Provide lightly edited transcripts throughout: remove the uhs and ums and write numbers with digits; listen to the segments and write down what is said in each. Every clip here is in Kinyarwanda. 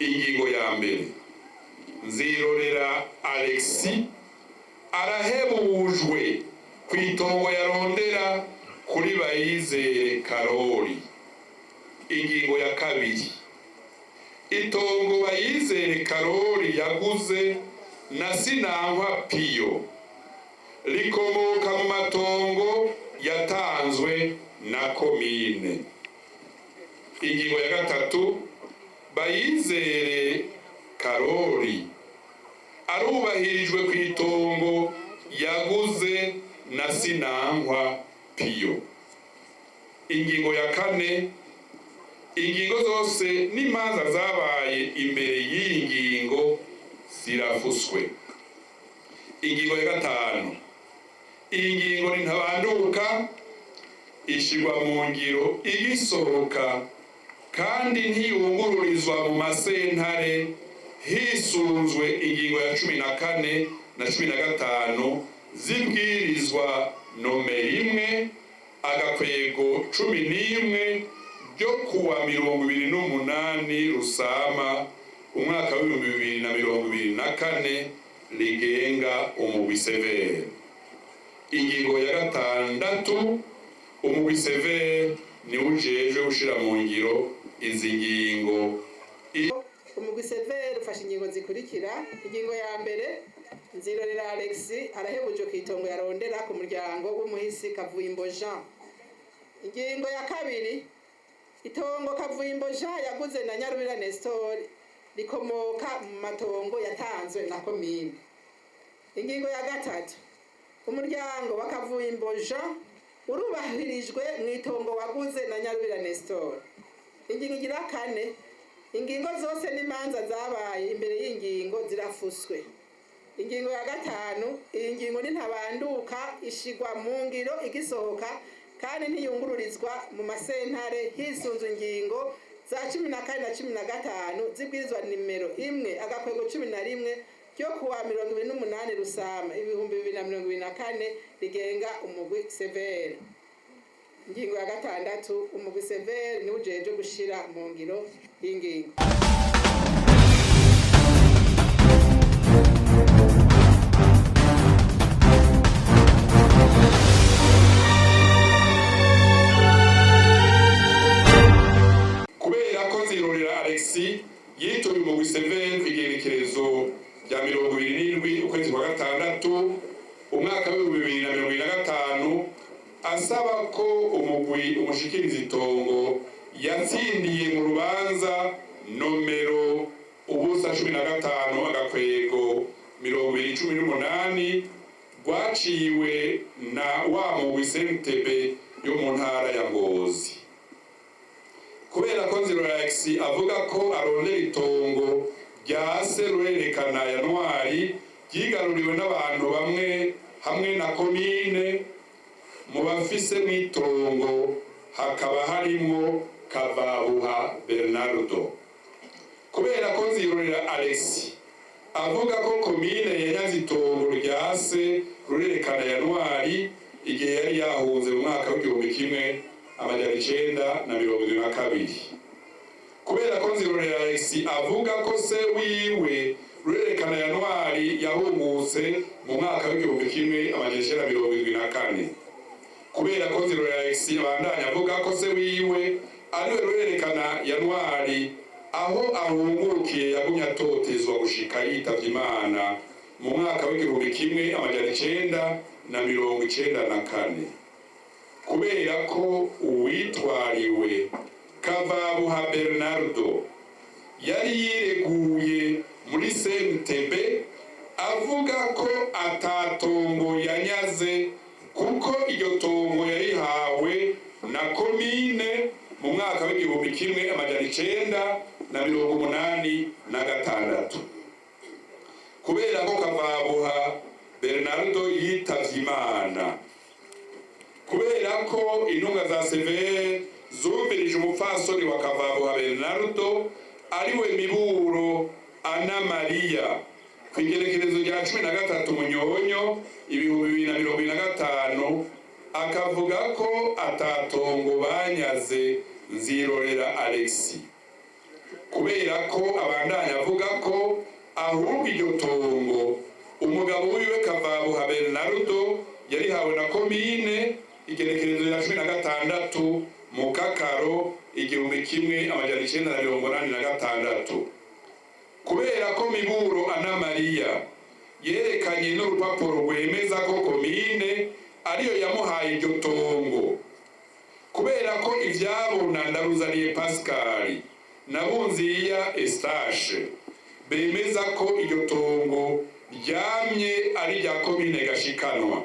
Ingingo ya mbere, Nzirorera Alexis arahebujwe kw'itongo yarondera kuri Bayizere Karori. Ingingo ya kabiri, itongo Bayizere Karori yaguze na Sinankwa Piyo rikomoka mu matongo yatanzwe na komine. Ingingo ya gatatu, Bayizere Karori arubahirijwe kw'itongo yaguze na Sinankwa Piyo. Ingingo ya kane, ingingo zose n'imanza zabaye imbere y'iyi ngingo zirafuswe. Ingingo ya gatanu, iyi ngingo ntabanduka ishirwa mu ngiro igisohoka kandi ntiyungururizwa mu masentare hisunzwe ingingo ya 14 na 15 zibwirizwa nomero 1 agakwego 11 ryo kuwa 28 Rusama umwaka wa 2024 rigenga umugwi severe. Ingingo ya gatandatu, umugwi severe ni ujejwe gushira mu ngiro izi ngingo. Umugwi severe ufashe ingingo zikurikira. Ingingo ya mbere, Nzirorera Alexis arahebuje kw'itongo yarondera ku muryango w'umuhisi Kavuyimbo Jean. Ingingo ya kabiri, itongo Kavuyimbo Jean yaguze na Nyarubira Nestor rikomoka mu matongo yatanzwe na komine. Ingingo ya gatatu, umuryango wa Kavuyimbo Jean urubahirijwe mw'itongo waguze na Nyarubira Nestor. Ingingo igira kane, ingingo zose n'imanza zabaye imbere y'ingingo zirafuswe. Ingingo ya gatanu, iyi ngingo ntabanduka ishigwa mu ngiro igisohoka kandi ntiyungururizwa mu masentare hisunzwe ingingo za 14 na 15 zibwirizwa nimero 1 agakwego 11 ryo kuwa 28 Rusama 2024 rigenga umugwi severe. Ingingo ya gatandatu, umugwi severe ni ujeje gushira mu ngiro y'ingingo. Kubera ko Nzirorera Alexis yitoye umugwi severe kw'igerekerezo rya 27 ukwezi kwa gatandatu umwaka wa 2025 asaba ko umugwi umushikiriza itongo yatsindiye mu rubanza nomero 15 agakwego 2018 rwaciwe na wa mugwi Sentebe yo mu ntara ya Ngozi. Kubera ko Nzirorera Alexis avuga ko arondera itongo rya Rurerekana ya Ntwari ryigaruriwe n'abantu bamwe hamwe na komine, mu bafise mw'itongo hakaba harimo Kavabuha Bernardo. Kubera ko Nzirorera Alexis avuga ko komine yanyaze itongo rya Rurerekana ya Ntwari igihe yari yahunze mu mwaka w'1972. Kubera ko Nzirorera Alexis avuga ko se wiwe Rurerekana ya Ntwari yahungutse mu mwaka w'1974. Kubera ko Nzirorera Alexis abandanya avuga ko se wiwe ariwe Rurerekana ya Ntwari aho ahungurukiye yagumye atotezwa gushika yitavye Imana mu mwaka w'1994. Kubera ko uwitwariwe Kavabuha Bernardo yari yireguye muri Sentebe avuga ko atatongo yanyaze kuko iryo tongo yarihawe na komine mu mwaka w'1986. Kubera ko Kavabuha Bernardo yitavye Imana. Kubera ko intumwa za severe zumvirije umupfasoni wa Kavabuha Bernardo ariwe Miburo Ana Maria kw'igerekerezo rya 13 Munyonyo 2025 akavuga ko atatongo banyaze Nzirorera Alexis. kubera ko abandanya avuga ko ahubwo iryo tongo umugabo wiwe Kavabuha Bernardo yarihawe na komine igenekerezo ya 16 mu Kakaro 1986, kubera ko Miburo Ana Maria yerekanye n'urupapuro rwemeza ko komine ariyo yamuhaye iryo tongo, kubera ko ivyabo na Ndaruzaniye Pascal na Bunziya Eustache bemeza ko iryo tongo ryamye ari rya komine Gashikanwa,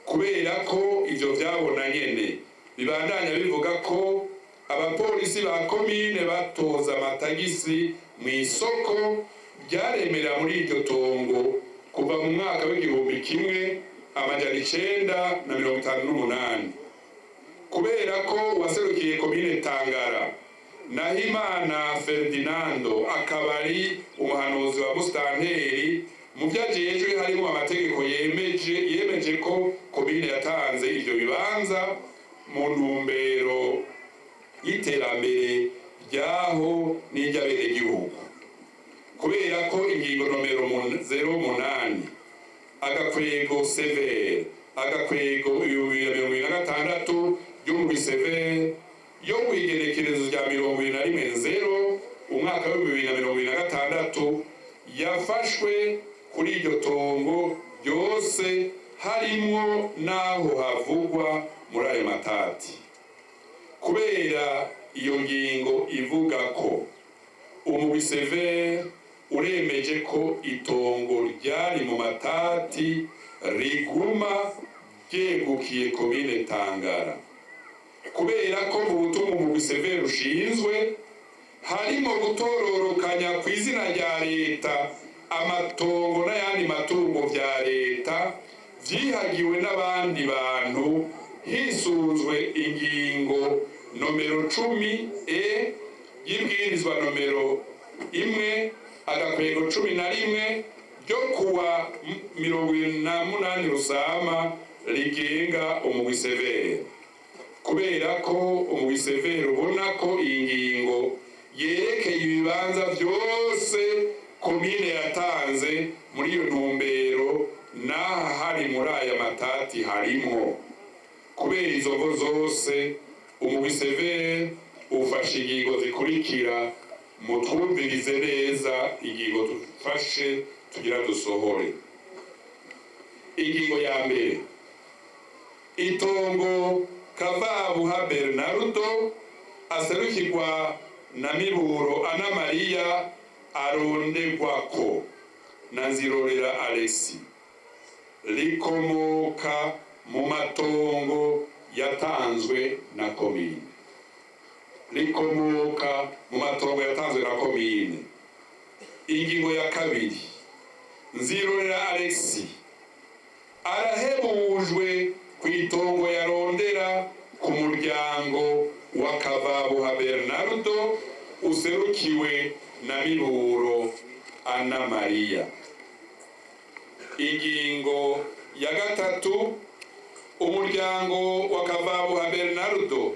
kubera ko ivyo vyabona nyene bibandanya bivuga ko abapolisi ba komine batoza amatagisi mu isoko ryaremera muri iryo tongo kuva mu mwaka w'1958, kubera ko waserukiye komine Tangara Nahimana Ferdinando akaba ari umuhanuzi wa Mustanteri mu vyajejwe harimo amategeko yemeje ko komine yatanze ivyo bibanza mu ntumbero y'iterambere ryaho n'iry'abenegihugu, kubera ko ingingo nomero 08 agakwego severe agakwego 2026 y'umugwi severe yo kwigenekerezo rya 21/0 umwaka wa 2026 yafashwe kuri iryo tongo ryose harimwo naho havugwa muri ayo matati, kubera iyo ngingo ivuga ko umugwi severe uremeje ko itongo ryari mu matati riguma ryegukiye komine Tangara, kubera ko mu butumwa umugwi severe ushinzwe harimo gutororokanya ku izina rya leta amatongo n'ayandi matungo vya leta vyihagiwe n'abandi bantu hisunzwe ingingo nomero 10 y'ibwirizwa nomero 1 agakwego 11 ryo kuwa 28 Rusama rigenga umugwi severe, kubera ko umugwi severe ubona ko iyi ngingo yerekeye ibibanza vyose komine yatanze muri iyo ntumbero naha hari muri aya matati harimwo, kubera izo mvo zose umugwi severe ufashe ingingo zikurikira mutwumvirize neza ingingo dufashe tugira dusohore. Ingingo ya mbere, itongo Kavabuha Bernardo aserukirwa na Miburo Ana Maria arondegwako na Nzirorera Alexis rikomoka mu matongo yatanzwe na komine, Ingingo ya kabiri, Nzirorera Alexis arahebujwe ku itongo yarondera ku muryango wa Kavabuha Bernardo userukiwe na Miburo Ana Maria. Ingingo ya gatatu, umuryango wa Kavabuha Bernardo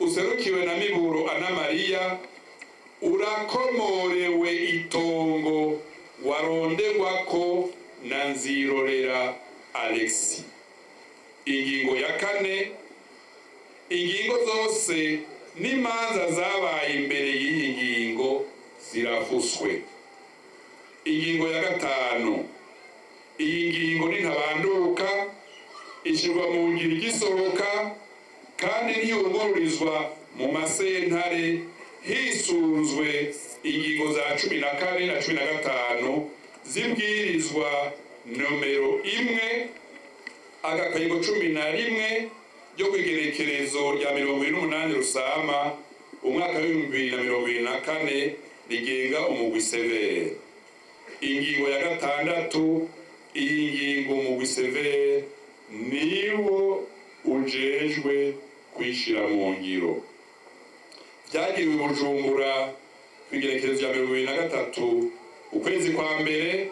userukiwe na Miburo Ana Maria urakomorewe itongo warondegwako na Nzirorera Alexis. Ingingo ya kane, ingingo zose n'imanza zabaye imbere y'iyi ngingo zirafuswe. Ingingo ya gatanu, iyi ngingo nintabanduka ishirwa mu ngiro igisohoka kandi ntiyungururizwa mu masentare hisunzwe ingingo za 14 na 15 zibwirizwa nomero 1 agakwego 11 ryo kwigerekerezo rya 28 Rusama umwaka wa 2024 rigenga umugwi severe. Ingingo ya gatandatu, iyi ngingo umugwi severe niwo ujejwe kwishira mu ngiro. Vyagiwe i Bujumbura kwigerekerezo rya 2023 ukwezi kwa mbere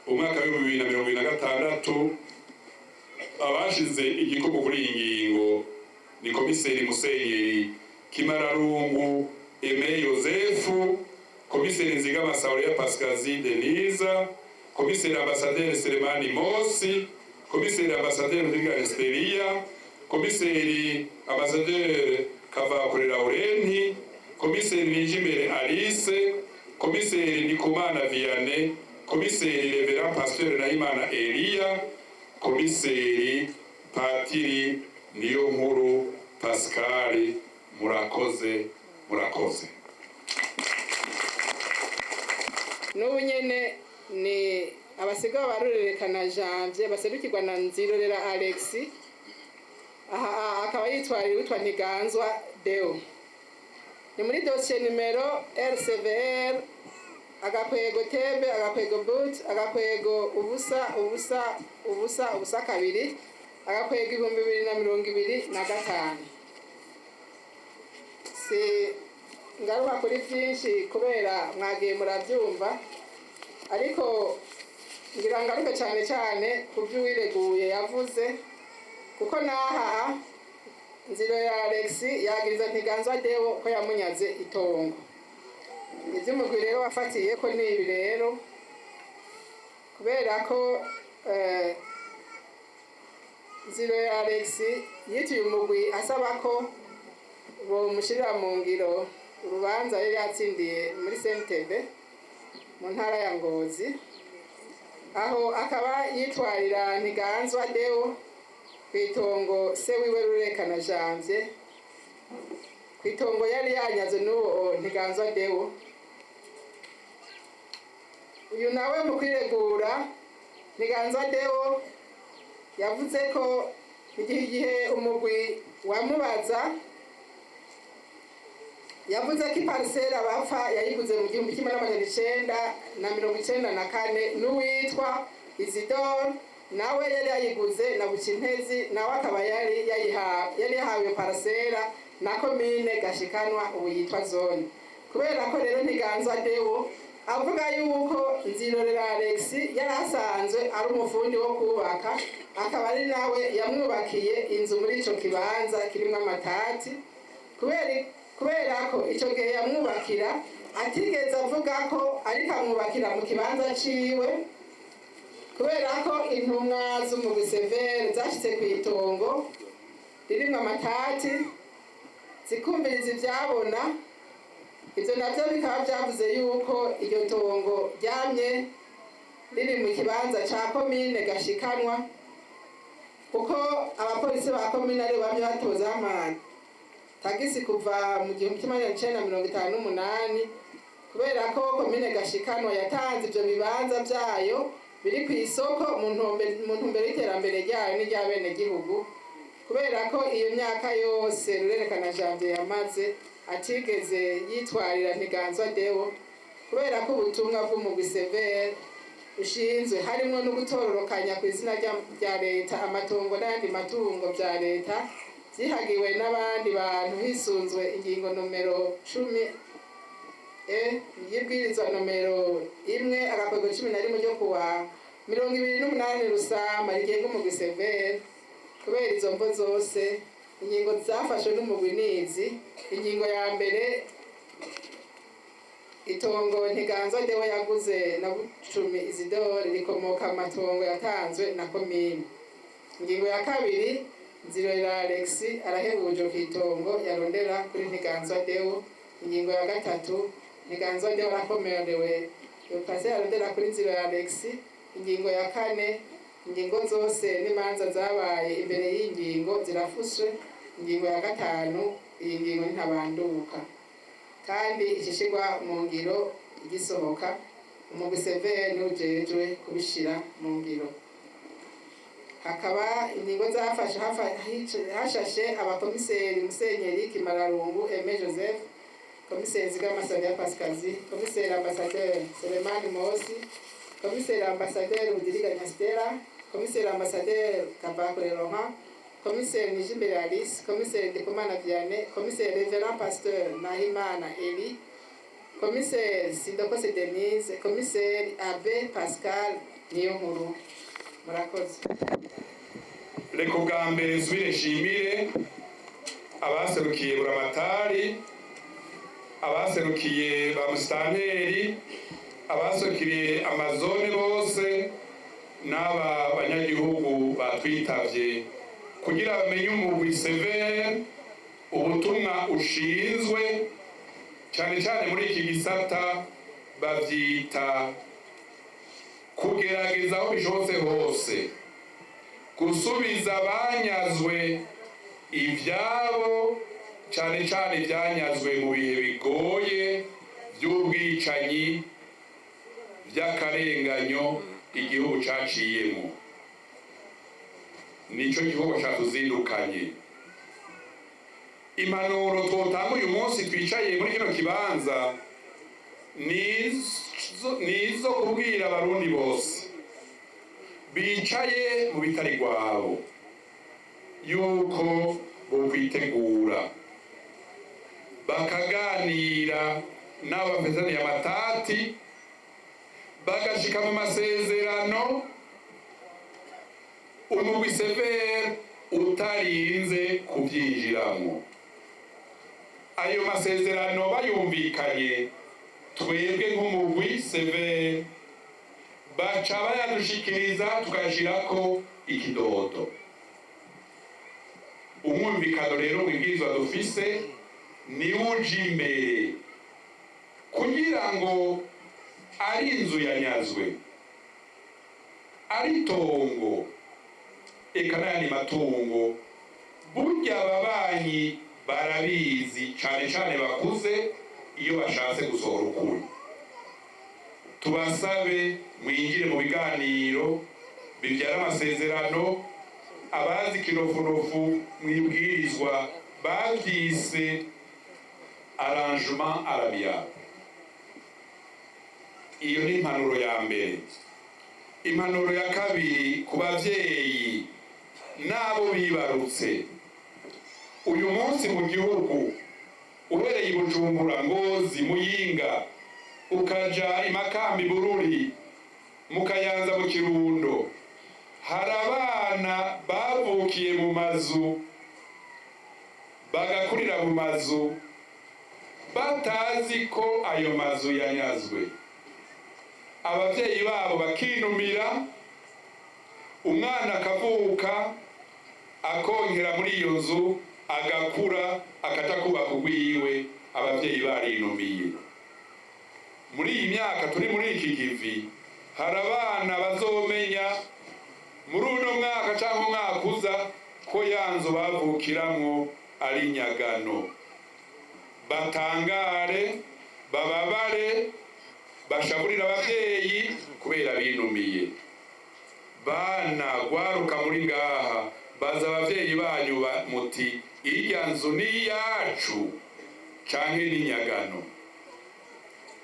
umwaka wa 2026. Abashize igikorwa kuri iyi ngingo ni komiseri Musenyeri Kimararungu Aime Yosefu komiseri Nzigama Sauria Pascazi Denise, komiseri ambasaderi Selemani Mosi, komiseri ambasaderi Ndiga Esteria, komiseri ambasaderi Kavakure Laurenti, komiseri Nijimbere Alice, komiseri Nikumana Vianney, komiseri Reverend Pasteur Nahimana Elia, komiseri Patiri Niyonkuru Pascal. Murakoze. N'ubu nyene ni abasigaye barurerekana Janvier baserukirwa na Nzirorera Alex, aha akaba yitwarira witwa Ntiganzwa Deo. Ni muri dossier numero RCVR agakwego tebe agakwego but agakwego ubusa kabiri agakwego 2025. Ngaruka kuri byinshi kubera mwagiye murabyumva, ariko ngira ngaruke cyane ku byo wireguye yavuze, kuko naha Nzirorera Alex yagiriza Ntiganzwa Deo ko yamunyaze itongo. Iby'umugwi rero wafatiye ko ni ibi rero, kubera ko Nzirorera Alex yituye umugwi asaba ko bomushyirira mu ngiro urubanza yari yatsindiye muri Sentebe mu ntara ya Ngozi, aho akaba yitwarira Ntiganzwa Deo ku itongo se wiwe Rurekana Janvier, ku itongo yari yanyaze n'uwo Ntiganzwa Deo. Uyu nawe mu kwiregura Ntiganzwa Deo yavuze ko igihe umugwi wamubaza yavuze ko iparisera bapfa yayiguze mu 1994 n'uwitwa Isidore, nawe yari yayiguze na Bucintezi, nawe akaba yari yahawe parisera na komine Gashikanwa ubu yitwa zone. Kubera ko rero Ntiganzwa Deo avuga yuko Nzirorera Alex yari asanzwe ari umufundi wo kubaka, akaba ari nawe yamwubakiye inzu muri ico kibanza kirimo amatati, kubera ko icyo gihe yamwubakira atigeze avuga ko ariko amwubakira mu kibanza ciwe, kubera ko intumwa z'umugwi severe zashyitse ku itongo ririmo amatati zikumviriza ibyabona. Ibyo nabyo bikaba byavuze yuko iryo tongo ryamye riri mu kibanza cya komine Gashikanwa, kuko abapolisi ba komine ari bamwe batoza tagisi kuva mu 1958, kubera ko komine Gashikanwa yatanze ibyo bibanza byayo biri ku isoko mu ntumbero y'iterambere ryayo n'irya bene gihugu, kubera ko iyo myaka yose Rurekana Janvier yamaze atigeze yitwarira Ntiganzwa Deo, kubera ko ubutumwa bw'umugwi severe ushinzwe harimo no gutororokanya ku izina rya leta amatongo n'andi matungo bya leta zihagiwe n'abandi bantu hisunzwe ingingo nomero 10 y'ibwirizwa nomero 1 agakwego 11 ryo kuwa 28 Rusama rigenga umugwi severe. Kubera izo mvo zose ingingo zafashwe n'umugwi nizi: ingingo ya mbere, itongo Ntiganzwa Deo yaguze na Bucumi Isidore rikomoka amatongo yatanzwe na komine. Ingingo ya kabiri, Nzirorera Alex arahebuje ku itongo yarondera kuri Ntiganzwa Deo. Ingingo ya gatatu, Ntiganzwa Deo arakomerewe yopase yarondera kuri Nzirorera Alex. Ingingo ya kane, ingingo zose n'imanza zabaye imbere y'ingingo zirafuswe. Ingingo ya gatanu, iyi ngingo ntabanduka kandi ishishirwa mu ngiro igisohoka, umugwi severe n'ujejwe kubishira mu ngiro. Hakaba ingingo zafashe hashashe abakomiseri Musenyeri Kimararungu Aime Joseph, komiseri Nzigama Sauria Pascazi, komiseri ambasaderi Selemani Mosi, komiseri ambasaderi Budiriganya Stella, komiseri ambasaderi Kavakure Laurent, komiseri Nijimbere Alice, komiseri Ndikumana Vianney, komiseri Reverend Pasteur Nahimana Eli, komiseri Sindokose Denise, komiseri Abe Pascal Niyonkuru. Murakoze. Reka ubwa mbere nsubire nshimire abaserukiye Buramatari abaserukiye ba musitanteri, abaserukiye amazone bose n'aba banyagihugu batwitavye kugira bamenye umugwi severe ubutumwa ushinzwe cyane cyane muri iki gisata bavyita kugerageza aho bishobotse hose gusubiza abanyazwe ivyabo, cyane cyane ivyanyazwe mu bihe bigoye by'ubwicanyi by'akarenganyo igihugu caciyemo. Nico gihugu catuzindukanye. Impanuro twotanga uyu munsi twicaye muri kino kibanza nizo kubwira abarundi bose bicaye mu bitari gwabo yuko bokwitegura bakaganira n'abafitaniye amatati bagashika mu masezerano umugwi severe utarinze kubyinjiramo. Ayo masezerano bayumvikanye, twebwe nk'umugwi severe baca bayadushikiriza tukashirako ikidodo. Umwumvikano rero w'ibwirizwa dufise ni uje imbere kugira ngo ari inzu yanyazwe, ari tongo, eka n'ayandi matungo, burya ababanyi barabizi cyane cyane bakuze iyo bashatse gusohora ukuri. Tubasabe mwinjire mu biganiro bibyara amasezerano. Abazi kinofunofu mwibwirizwa bavyise arrangement arabia. Iyo ni impanuro ya mbere. Impanuro ya kabiri ku bavyeyi n'abo bibarutse. Uyu munsi mu gihugu uhereye i Bujumbura, Ngozi, Muyinga, ukaja Imakambi, Bururi, mu Kayanza, mu Kirundo, hari abana bavukiye mu mazu bagakurira mu mazu batazi ko ayo mazu yanyazwe. Abavyeyi babo bakinumira, umwana akavuka akonkera muri iyo nzu agakura akaja kubaka urwiwe, abavyeyi barinumiye. Muri iyi myaka turi muri iki kivi, hari abana bazomenya muri uno mwaka cyangwa umwaka uza ko ya nzu bavukiramwo ari nyagano. Batangare, bababare, bashaburira abavyeyi kubera binumiye. Bana gwaruka muri ngaha, baza abavyeyi banyu muti irya nzu ni yacu canke ni nyagano.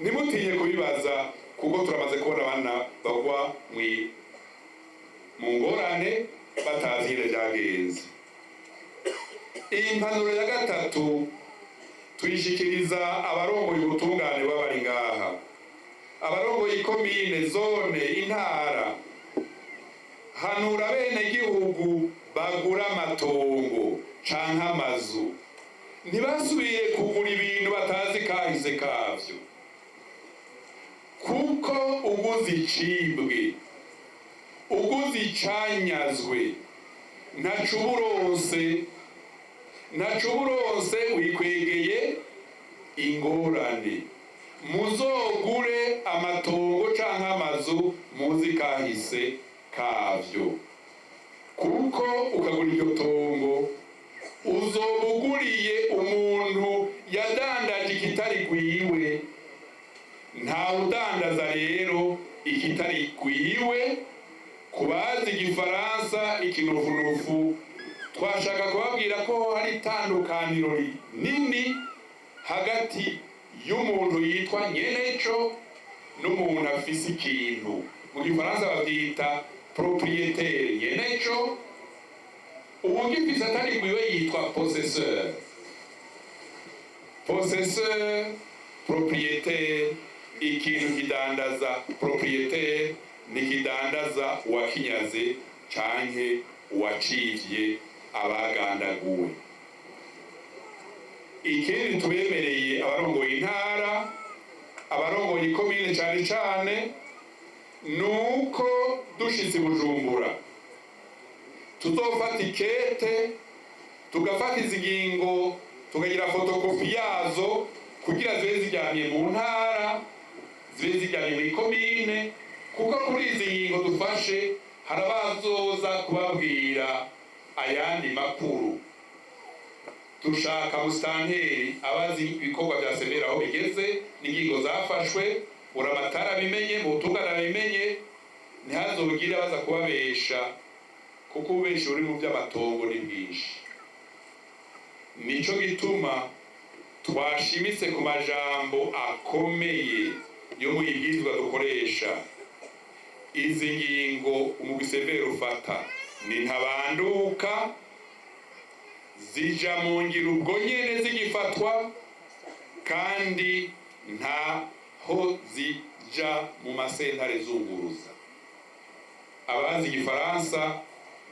Nimutinye kubibaza kuko turamaze kubona abana bagwa mu ngorane batazi ire vyagenze. Iyi mpanuro ya gatatu tuyishikiriza abarongoye ubutungane b'abari ngaha, abarongoye ikomine, zone, intara. Hanura bene gihugu bagura amatongo canke amazu, ntibasubiye kugura ibintu batazi kahise kavyo, kuko uguze icibwe, uguze icanyazwe, ntacuburonse wikwegeye ingorane. Muzogure amatongo canke amazu muzi kahise kavyo, kuko ukagura iryo tongo uzobuguriye umuntu yadandaje ikitari gwiwe. Nta udandaza rero ikitari gwiwe. Kubazi igifaransa ikinofunofu, twashaka kubabwira ko hari itandukaniro nini hagati y'umuntu yitwa nyeneco n'umuntu afise ikintu. Mu gifaransa bavyita propriétaire nyeneco, uwugifise atari gwiwe yitwa possesseur. Possesseur, propriétaire, ikintu kidandaza. Propriétaire nikidandaza uwakinyaze canke uwacivye abagandaguwe. ikindi tubemereye abarongoye intara, abarongoye ikomine cyane cyane, nuko dushitse Bujumbura tuzofata ikete tugafata izingingo tukagira fotokopi yazo kugira zibe zijyanye mu ntara, zibe zijyanye mu ikomine, kuko kuri izi ngingo dufashe hari abazoza kubabwira ayandi makuru. Dushaka musitanteri abazi ibikorwa bya severa aho bigeze n'ingingo zafashwe, uramatara bimenye, mu butungane bimenye, ntihazogire abaza kubabesha, kuko ububesha uri mu by'amatongo ni bwinshi. Nico gituma twashimitse ku majambo akomeye yo mu ibwirizwa dukoresha. Izi ngingo umugwi severa ufata ni ntabanduka, zija mu ngiro ubwo nyene zigifatwa, kandi ntaho zija mu masentare zunguruza. Abazi igifaransa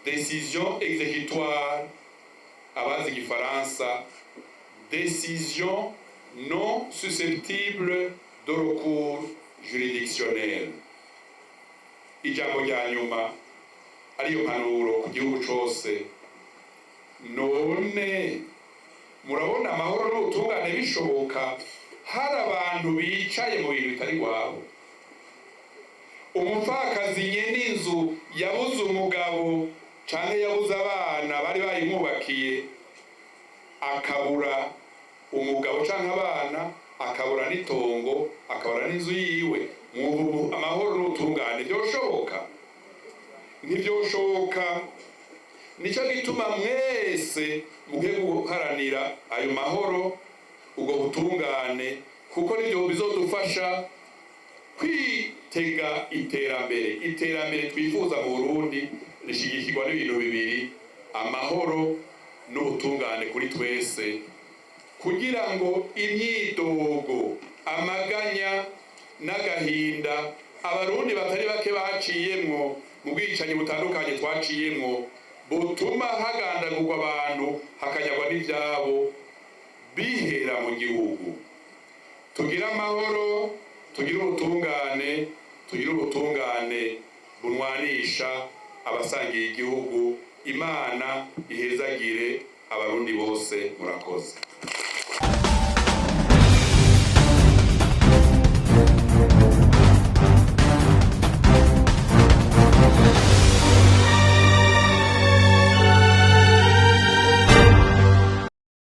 décision exécutoire, abazi igifaransa décision non susceptible de recours juridictionnel. Ijambo rya nyuma ariyo mpanuro ku gihugu cose. None murabona amahoro n'ubutungane bishoboka hari abantu bicaye mu bintu bitari wabo? Umupfakazi nyene inzu yabuze umugabo canke yabuze abana bari bayimwubakiye, akabura umugabo canke abana, akabura n'itongo, akabura n'inzu yiwe, mwubu amahoro n'ubutungane byoshoboka? Ntibyoshoboka. Nico gituma mwese mugiye guharanira ayo mahoro, ubwo butungane, kuko nibyo bizodufasha kwitega iterambere. Iterambere twifuza mu Burundi rishigikirwa n'ibintu bibiri: amahoro n'ubutungane kuri twese, kugira ngo imyidogo, amaganya n'agahinda abarundi batari bake baciyemwo mu bwicanyi butandukanye twaciyemwo, butuma hagandagurwa abantu hakanyagwa n'ivyabo, bihera mu gihugu. Tugira amahoro, tugira ubutungane, tugira ubutungane bunwanisha abasangiye igihugu. Imana ihezagire abarundi bose. Murakoze.